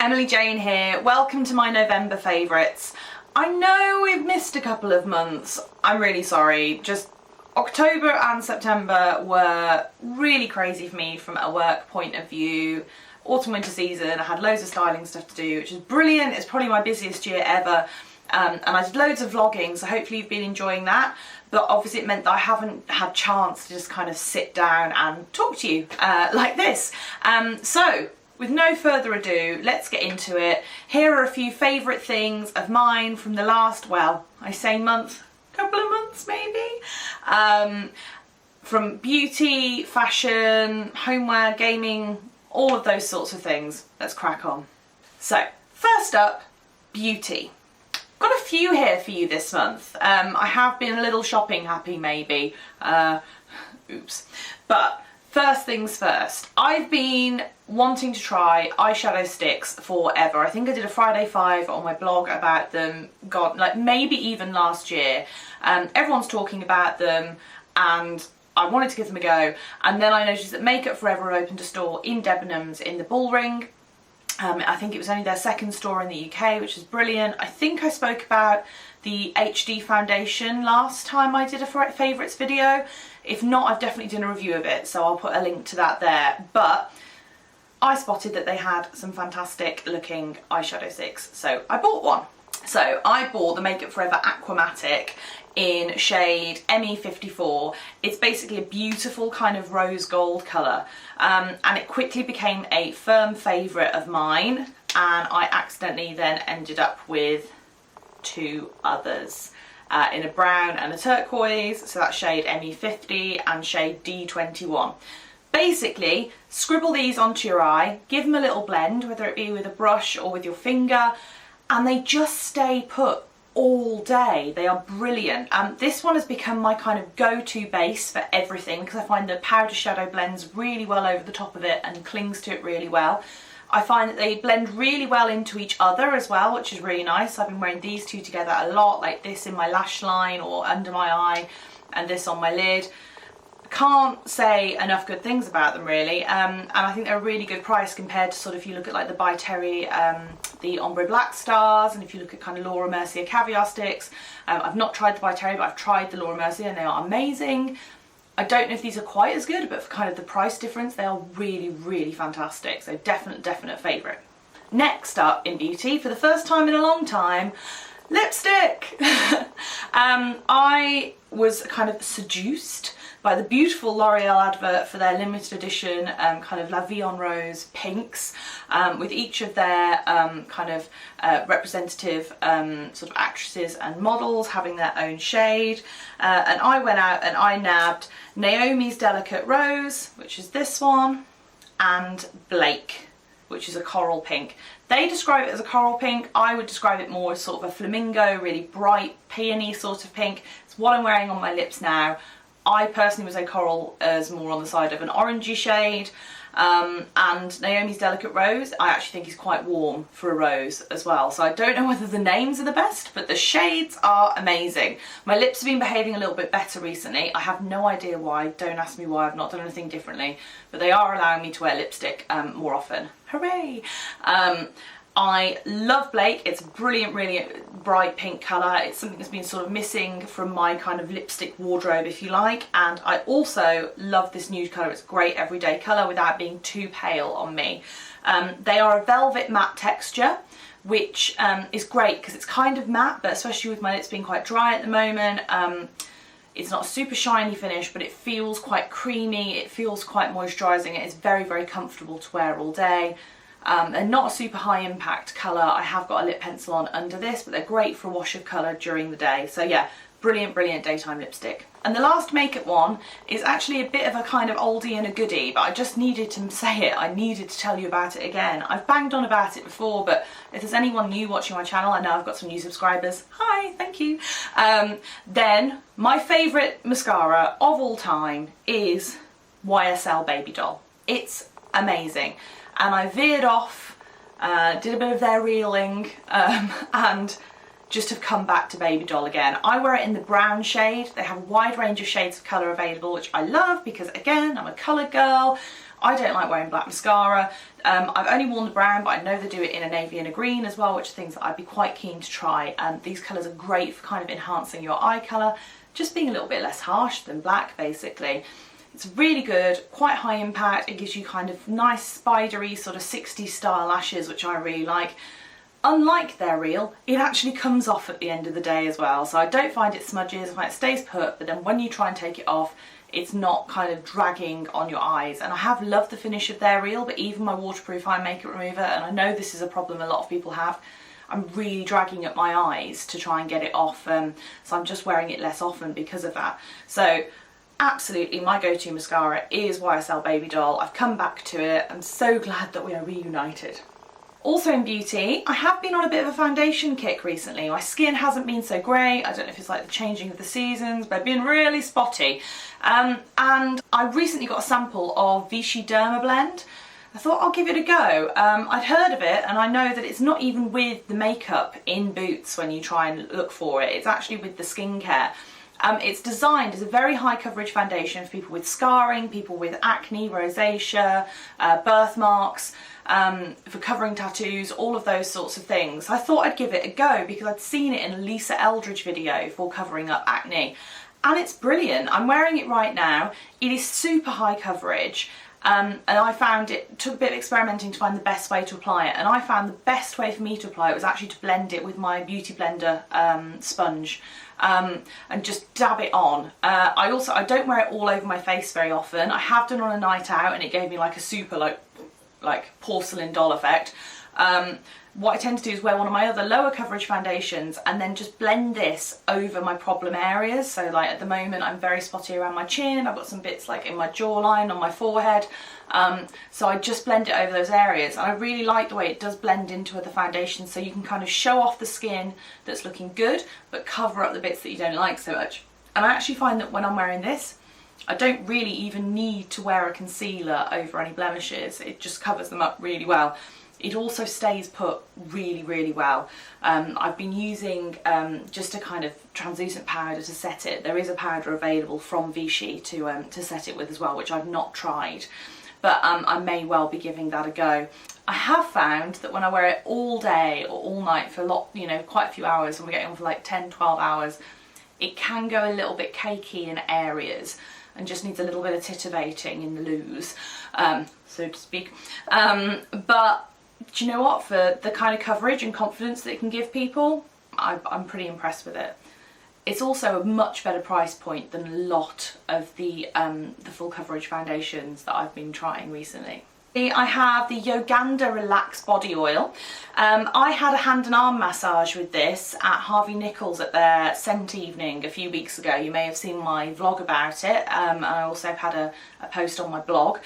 Emily Jayne here. Welcome to my November favourites. I know we've missed a couple of months. I'm really sorry. Just October and September were really crazy for me from a work point of view. Autumn winter season, I had loads of styling stuff to do, which is brilliant. It's probably my busiest year ever. And I did loads of vlogging, so hopefully you've been enjoying that. But obviously it meant that I haven't had chance to just kind of sit down and talk to you like this. So with no further ado, let's get into it. Here are a few favourite things of mine from the last, well, I say month, couple of months maybe. From beauty, fashion, homeware, gaming, all of those sorts of things. Let's crack on. So, first up, beauty. Got a few here for you this month. I have been a little shopping happy maybe. Oops. But first things first, I've been wanting to try eyeshadow sticks forever. I think I did a Friday 5 on my blog about them, God, like maybe even last year. Everyone's talking about them and I wanted to give them a go. And then I noticed that Makeup Forever opened a store in Debenhams in the Bullring. I think it was only their second store in the UK, which is brilliant. I think I spoke about the HD foundation last time I did a favourites video. If not, I've definitely done a review of it, so I'll put a link to that there. But I spotted that they had some fantastic looking eyeshadow sticks, so I bought one. So I bought the Makeup Forever Aqua Matic in shade ME54. It's basically a beautiful kind of rose gold colour, and it quickly became a firm favourite of mine, and I accidentally then ended up with two others in a brown and a turquoise, so that's shade ME50 and shade D21. Basically, scribble these onto your eye, give them a little blend, whether it be with a brush or with your finger, and they just stay put all day. They are brilliant. This one has become my kind of go-to base for everything because I find the powder shadow blends really well over the top of it and clings to it really well. I find that they blend really well into each other as well, which is really nice. I've been wearing these two together a lot, like this in my lash line or under my eye and this on my lid. Can't say enough good things about them really, and I think they're a really good price compared to sort of, if you look at like the By Terry, the Ombre Black Stars, and if you look at kind of Laura Mercier Caviar sticks. I've not tried the By Terry, but I've tried the Laura Mercier and they are amazing. I don't know if these are quite as good, but for kind of the price difference, they are really, really fantastic. So definite favourite. Next up in beauty, for the first time in a long time, lipstick. I was kind of seduced by the beautiful L'Oreal advert for their limited edition kind of La Vie en Rose pinks, with each of their kind of representative sort of actresses and models having their own shade. And I went out and I nabbed Naomi's Delicate Rose, which is this one, and Blake, which is a coral pink. They describe it as a coral pink. I would describe it more as sort of a flamingo, really bright, peony sort of pink. It's what I'm wearing on my lips now. I personally would say coral is more on the side of an orangey shade, and Naomi's Delicate Rose I actually think is quite warm for a rose as well. So I don't know whether the names are the best, but the shades are amazing. My lips have been behaving a little bit better recently. I have no idea why, don't ask me why, I've not done anything differently, but they are allowing me to wear lipstick more often. Hooray! I love Blake. It's a brilliant, really bright pink colour. It's something that's been sort of missing from my kind of lipstick wardrobe, if you like. And I also love this nude colour. It's a great everyday colour without being too pale on me. They are a velvet matte texture, which is great because it's kind of matte, but especially with my lips being quite dry at the moment, it's not a super shiny finish, but it feels quite creamy. It feels quite moisturising. It's very, very comfortable to wear all day. They're not a super high impact colour. I have got a lip pencil on under this, but they're great for a wash of colour during the day. So yeah, brilliant daytime lipstick. And the last makeup one is actually a bit of a kind of oldie and a goodie, but I just needed to say it. I needed to tell you about it again. I've banged on about it before, but if there's anyone new watching my channel, I know I've got some new subscribers. Hi, thank you. Then my favourite mascara of all time is YSL Baby Doll. It's amazing. And I veered off, did a bit of their reeling, and just have come back to Baby Doll again. I wear it in the brown shade. They have a wide range of shades of colour available, which I love because, again, I'm a colour girl. I don't like wearing black mascara. I've only worn the brown, but I know they do it in a navy and a green as well, which are things that I'd be quite keen to try. These colours are great for kind of enhancing your eye colour, just being a little bit less harsh than black basically. It's really good, quite high impact. It gives you kind of nice spidery sort of 60s style lashes, which I really like. Unlike their real, it actually comes off at the end of the day as well. So I don't find it smudges, I find it stays put, but then when you try and take it off, it's not kind of dragging on your eyes. And I have loved the finish of their reel, but even my waterproof eye makeup remover, and I know this is a problem a lot of people have, I'm really dragging at my eyes to try and get it off, so I'm just wearing it less often because of that. So absolutely my go-to mascara is YSL Baby Doll. I've come back to it. I'm so glad that we are reunited. Also in beauty, I have been on a bit of a foundation kick recently. My skin hasn't been so great. I don't know if it's like the changing of the seasons, but I've been really spotty. And I recently got a sample of Vichy Dermablend. I thought I'll give it a go. I'd heard of it, and I know that it's not even with the makeup in Boots when you try and look for it. It's actually with the skincare. It's designed as a very high coverage foundation for people with scarring, people with acne, rosacea, birthmarks, for covering tattoos, all of those sorts of things. I thought I'd give it a go because I'd seen it in a Lisa Eldridge video for covering up acne. And it's brilliant. I'm wearing it right now. It is super high coverage. And I found it took a bit of experimenting to find the best way to apply it, and I found the best way for me to apply it was actually to blend it with my Beauty Blender sponge, and just dab it on. I don't wear it all over my face very often. I have done on a night out and it gave me like a super like porcelain doll effect. What I tend to do is wear one of my other lower coverage foundations and then just blend this over my problem areas. So like at the moment I'm very spotty around my chin, I've got some bits like in my jawline, on my forehead, so I just blend it over those areas, and I really like the way it does blend into other foundations, so you can kind of show off the skin that's looking good but cover up the bits that you don't like so much. And I actually find that when I'm wearing this, I don't really even need to wear a concealer over any blemishes. It just covers them up really well. It also stays put really, really well. I've been using just a kind of translucent powder to set it. There is a powder available from Vichy to set it with as well, which I've not tried, but I may well be giving that a go. I have found that when I wear it all day or all night for quite a few hours, when we're getting on for like 10, 12 hours, it can go a little bit cakey in areas and just needs a little bit of titivating in the loos, so to speak. But do you know what? For the kind of coverage and confidence that it can give people, I'm pretty impressed with it. It's also a much better price point than a lot of the full coverage foundations that I've been trying recently. I have the Yoganda Relax Body Oil. I had a hand and arm massage with this at Harvey Nichols at their scent evening a few weeks ago. You may have seen my vlog about it. I also have had a post on my blog.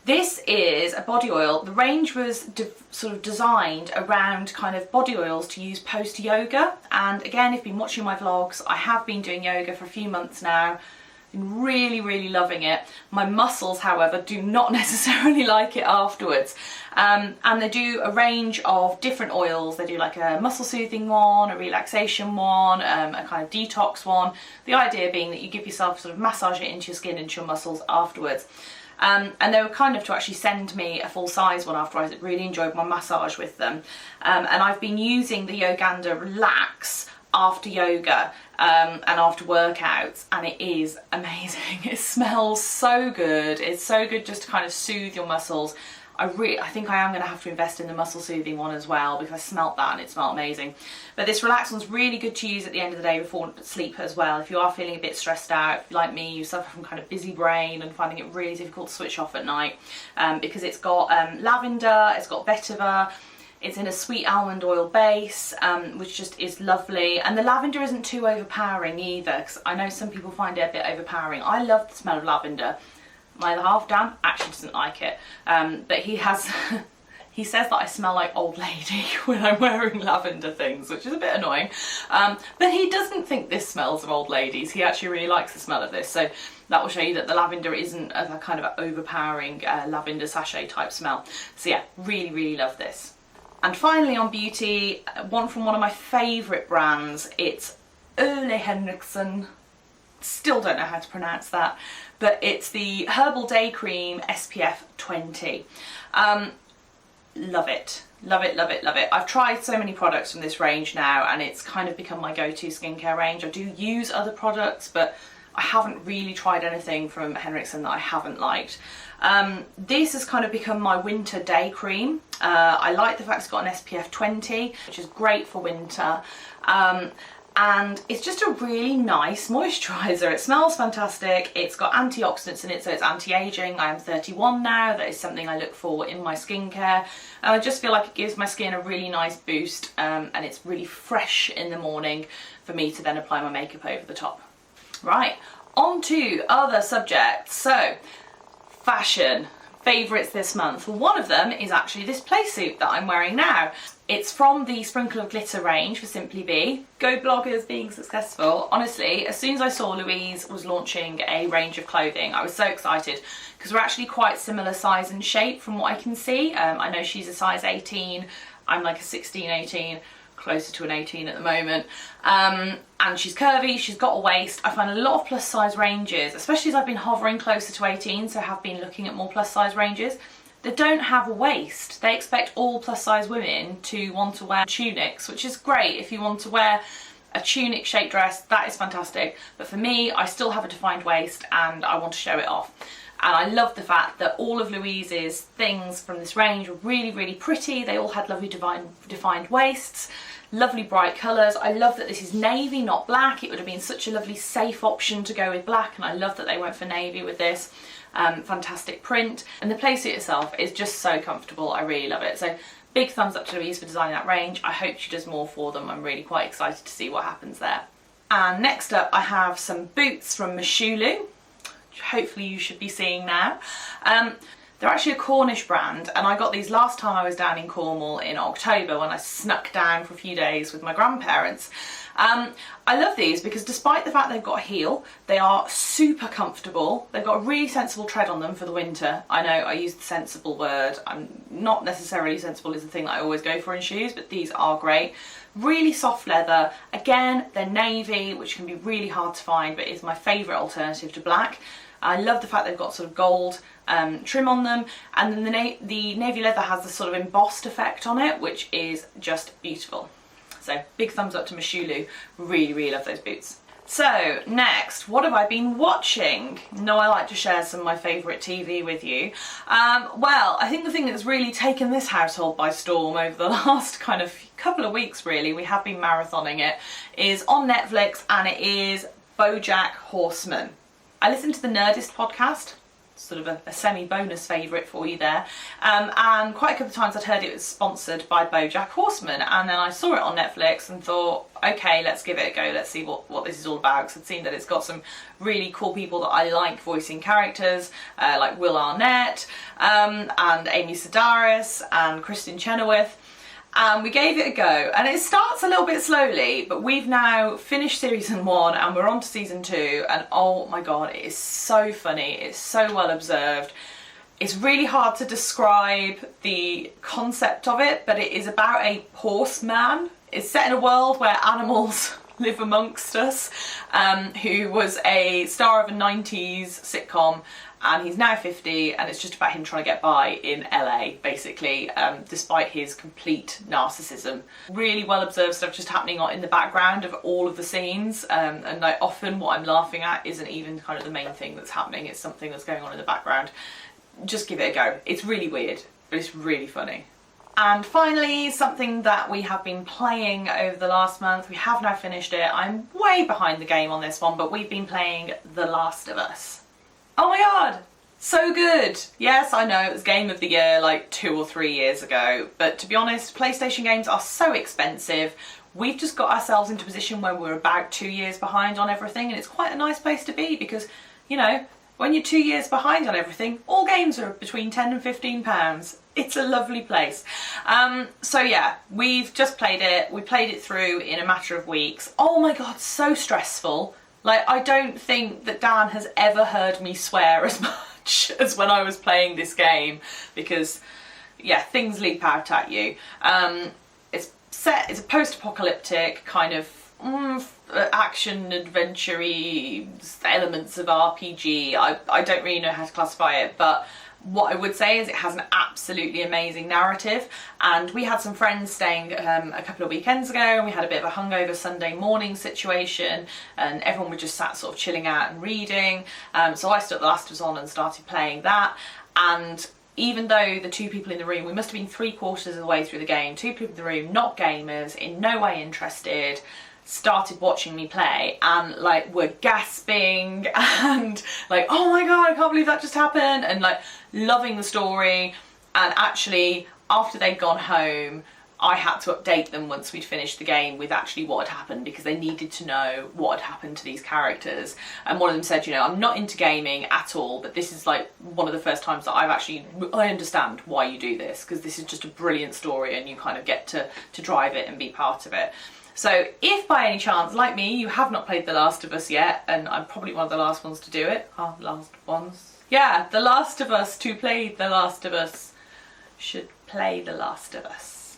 This is a body oil. The range was sort of designed around kind of body oils to use post yoga. And again, if you've been watching my vlogs, I have been doing yoga for a few months now. Been really, really loving it. My muscles, however, do not necessarily like it afterwards. And they do a range of different oils. They do like a muscle soothing one, a relaxation one, a kind of detox one. The idea being that you give yourself sort of massage it into your skin, into your muscles afterwards. And they were kind of to actually send me a full size one after I really enjoyed my massage with them. And I've been using the Yoganda Relax after yoga and after workouts, and it is amazing. It smells so good. It's so good just to kind of soothe your muscles. I think I am going to have to invest in the muscle soothing one as well, because I smelt that and it smelled amazing. But this Relax one's really good to use at the end of the day before sleep as well. If you are feeling a bit stressed out, like me, you suffer from kind of busy brain and finding it really difficult to switch off at night, because it's got lavender, it's got vetiver. It's in a sweet almond oil base, which just is lovely. And the lavender isn't too overpowering either, because I know some people find it a bit overpowering. I love the smell of lavender. My other half, Dan, actually doesn't like it. But he says that I smell like old lady when I'm wearing lavender things, which is a bit annoying. But he doesn't think this smells of old ladies. He actually really likes the smell of this. So that will show you that the lavender isn't a kind of overpowering lavender sachet type smell. So yeah, really, really love this. And finally on beauty, one from one of my favourite brands. It's Ole Henriksen. Still don't know how to pronounce that, but it's the Herbal Day Cream SPF 20. Love it. Love it, love it, love it. I've tried so many products from this range now, and it's kind of become my go-to skincare range. I do use other products, but I haven't really tried anything from Henriksen that I haven't liked. This has kind of become my winter day cream. I like the fact it's got an SPF 20, which is great for winter. And it's just a really nice moisturiser. It smells fantastic. It's got antioxidants in it, so it's anti-aging. I am 31 now. That is something I look for in my skincare. And I just feel like it gives my skin a really nice boost, and it's really fresh in the morning for me to then apply my makeup over the top. Right, on to other subjects. So, fashion. Favourites this month. Well, one of them is actually this playsuit that I'm wearing now. It's from the Sprinkle of Glitter range for Simply Be. Go bloggers being successful. Honestly, as soon as I saw Louise was launching a range of clothing, I was so excited because we're actually quite similar size and shape from what I can see. I know she's a size 18, I'm like a 16, 18, closer to an 18 at the moment. And she's curvy, she's got a waist. I find a lot of plus size ranges, especially as I've been hovering closer to 18, so have been looking at more plus size ranges, that don't have a waist. They expect all plus size women to want to wear tunics, which is great. If you want to wear a tunic shaped dress, that is fantastic. But for me, I still have a defined waist and I want to show it off. And I love the fact that all of Louise's things from this range were really, really pretty. They all had lovely defined waists, lovely bright colours. I love that this is navy, not black. It would have been such a lovely safe option to go with black, and I love that they went for navy with this. Fantastic print, and the playsuit itself is just so comfortable. I really love it. So big thumbs up to Louise for designing that range. I hope she does more for them. I'm really quite excited to see what happens there. And next up I have some boots from MUF, which hopefully you should be seeing now. They're actually a Cornish brand, and I got these last time I was down in Cornwall in October when I snuck down for a few days with my grandparents. I love these because despite the fact they've got a heel, they are super comfortable. They've got a really sensible tread on them for the winter. I know I use the sensible word. I'm not necessarily sensible is the thing that I always go for in shoes, but these are great. Really soft leather. Again, they're navy, which can be really hard to find, but is my favourite alternative to black. I love the fact they've got sort of gold trim on them, and then the navy leather has this sort of embossed effect on it, which is just beautiful. So big thumbs up to MUF. Really, really love those boots. So next, what have I been watching? I like to share some of my favourite TV with you. Well, I think the thing that's really taken this household by storm over the last kind of couple of weeks, really, we have been marathoning it, is on Netflix, and it is BoJack Horseman. I listened to the Nerdist podcast, sort of a semi-bonus favourite for you there, and quite a couple of times I'd heard it was sponsored by BoJack Horseman, and then I saw it on Netflix and thought, okay, let's give it a go, let's see what this is all about, because I'd seen that it's got some really cool people that I like voicing characters, like Will Arnett, and Amy Sedaris, and Kristen Chenoweth. And we gave it a go, and it starts a little bit slowly, but we've now finished season 1 and we're on to season 2, and oh my god, it is so funny, it's so well observed. It's really hard to describe the concept of it, but it is about a horseman. It's set in a world where animals live amongst us, who was a star of a 90s sitcom, and he's now 50, and it's just about him trying to get by in LA, basically, despite his complete narcissism. Really well observed stuff just happening in the background of all of the scenes, and like often what I'm laughing at isn't even kind of the main thing that's happening, it's something that's going on in the background. Just give it a go. It's really weird, but it's really funny. And finally, something that we have been playing over the last month, we have now finished it. I'm way behind the game on this one, but we've been playing The Last of Us. Oh my god, so good. Yes, I know it was Game of the Year like 2 or 3 years ago, but to be honest, PlayStation games are so expensive. We've just got ourselves into a position where we're about 2 years behind on everything, and it's quite a nice place to be because, you know, when you're 2 years behind on everything, all games are between £10 and £15. It's a lovely place. So yeah, we've just played it. We played it through in a matter of weeks. Oh my god, so stressful. Like, I don't think that Dan has ever heard me swear as much as when I was playing this game, because, yeah, things leap out at you. It's a post-apocalyptic kind of action adventure-y elements of RPG. I don't really know how to classify it, but what I would say is it has an absolutely amazing narrative, and we had some friends staying a couple of weekends ago, and we had a bit of a hungover Sunday morning situation, and everyone was just sat sort of chilling out and reading, so I stuck The Last of Us on and started playing that. And even though the two people in the room, we must have been 3/4 of the way through the game, two people in the room, not gamers, in no way interested, started watching me play and like were gasping and like, oh my god, I can't believe that just happened, and like loving the story. And actually after they'd gone home, I had to update them once we'd finished the game with actually what had happened, because they needed to know what had happened to these characters. And one of them said, you know, I'm not into gaming at all, but this is like one of the first times that I understand why you do this, because this is just a brilliant story and you kind of get to drive it and be part of it. So if by any chance, like me, you have not played The Last of Us yet, and I'm probably one of the last ones to do it, last ones. Yeah, The Last of Us to play The Last of Us should play The Last of Us.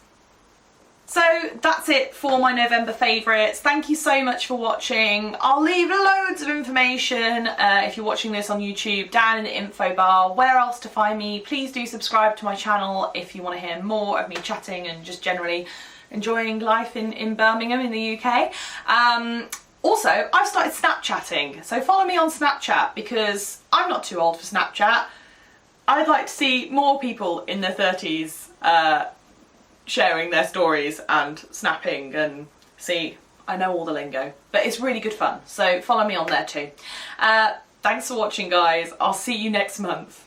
So that's it for my November favourites. Thank you so much for watching. I'll leave loads of information if you're watching this on YouTube down in the info bar where else to find me. Please do subscribe to my channel if you want to hear more of me chatting and just generally enjoying life in Birmingham in the UK. Also, I've started Snapchatting, so follow me on Snapchat because I'm not too old for Snapchat. I'd like to see more people in their 30s sharing their stories and snapping, and see, I know all the lingo, but it's really good fun, so follow me on there too. Thanks for watching, guys. I'll see you next month.